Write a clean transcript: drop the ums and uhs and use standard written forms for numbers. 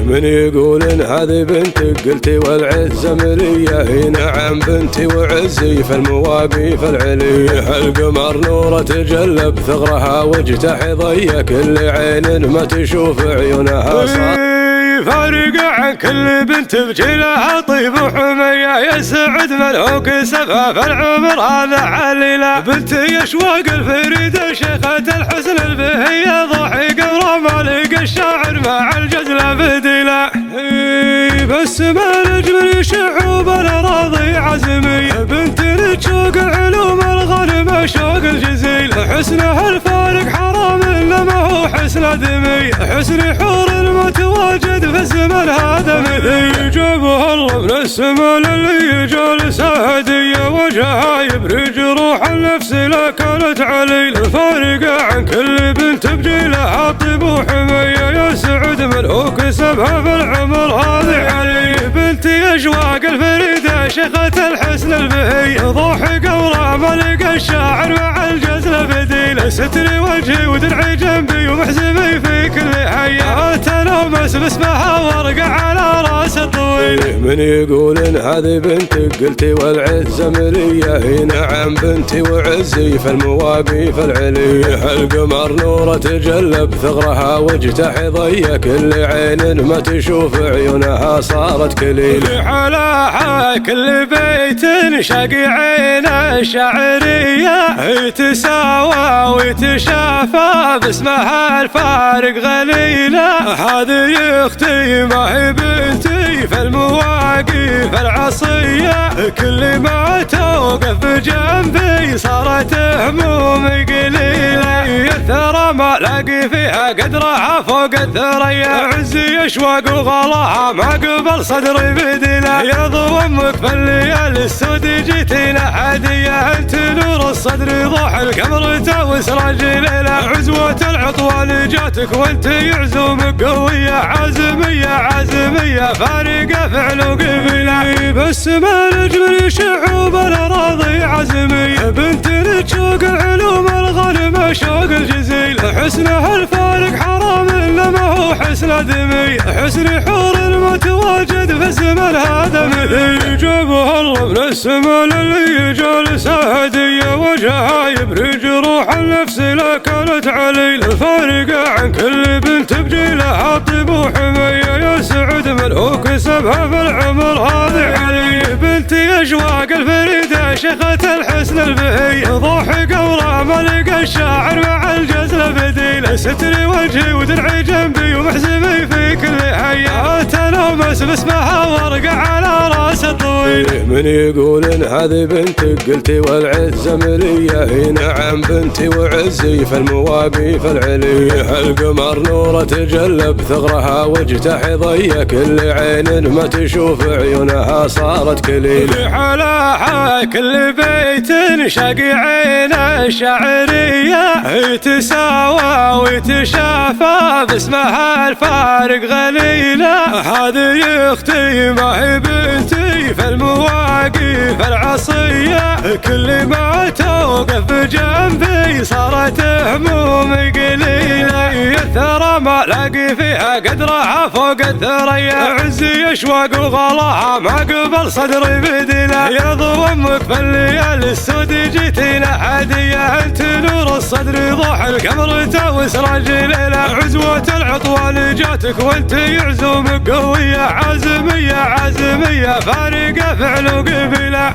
من يقول ان هذه بنتك قلتي والعزة ملية، نعم بنتي وعزي في المواقف العلية. القمر نوره تجلب ثغرها واجتاح ضية، كل عين ما تشوف عيونها صار فارق عن كل بنت بجيلها طيب وحمية. يسعد ملوك سفاف العمر هذا عليلة، بنتي اشواق الفريدة شيخة الحسن البهية، ضحي قمر مالك الشاعر مع الجزلة بديلة. بس ما نجم شعوب الاراضي عزمية، بنت تشوق العلوم الغنم شوق الجزيل. حسنها الفارق حرام انما هو حسن دمي، حسن حور المتواجد في الزمن هذا مثل. جابها الله من السما للي جالسه هدية، وجهها يبرج روح النفس لا كانت عليل. فارقة عن كل بنت بجيلها طيب وحمية، يسعد ملوك سبها في العمر هذه علي. بنتي اشواق الفريدة شيخة الحسن البهية، ضحي قورة ملك الشاعر مع الجزلة بديلة. ستري وجهي ودرعي جنبي ومحزمي في كل حية، تلومس باسمها وارقع على راس الطويل. من يقول ان هذه بنتك قلتي والعزة ملية، نعم بنتي وعزي في المواقف العلية. القمر نوره تجلب ثغرها واجتاح ضية، كل عين ما تشوف عيونها صارت كليل. حلاها كل بيت شاقي عين الشاعرية، يتساوى ويتشافى باسمها الفارق غليلة. هذه اختي ما هي بنتي في المواقف العصية، كل ما توقف جنبي صارت همومي قليلة. الثرى ما لاقي فيها قدرها فوق الثريا، عزي اشواق وغلاها ما قبل صدري بديلة. يا ضو امك في الليالي السود جيتينا هدية، انت نور الصدر ضوح القمر وسراج ليلة. عزوة العطوان جاتك وانت عزومك قوية، عازمية عازمية فارقة فعل وقبيلة. بس ما نجم شعوب الاراضي عزمية، بنت تشوق العلوم الغنم شوق الجزيل. حسنها الفارق حرام انما هو حسن دمي، حسن حور المتواجد في الزمن هذا مثل. جابها الله من السما للي جالسه هدية، وجهها يبرج روح النفس لا كانت عليل. فارقة عن كل بنت بجيلها طيب وحمية، يسعد ملوك سبها في العمر هذه علي. بنتي اشواق الفريدة شيخة الحسن البهية، ضحي قورة ملك الشاعر مع الجزلة بديلة. ستري وجهي ودرعي جنبي ومحزمي في كل حية، تلومس باسمها وارقع على راس الطويل. من يقول ان هذه بنتك قلتي والعزة ملية، نعم بنتي وعزي في المواقف العلية. القمر نوره تجلب ثغرها واجتاح ضية، كل عين ما تشوف عيونها صارت كليل. حلاها كل بيت شاقي عين الشاعرية، يتساوى ويتشافى باسمها الفارق غليلة. هذه اختي ما هي بنتي في المواقف العصية، كل ما توقف جنبي صارت همومي قليلة. الثرى ما لاقي فيها قدرها فوق الثريا، عزي اشواق وغلاها ما قبل صدري بديلة. يا ضو امك في الليالي السود جيتينا هدية، انت نور الصدر ضوح القمر وسراج ليلة. عزوة العطوان جاتك وانت عزومك قوية، عازمية عازمية فارقة فعل وقبيلة.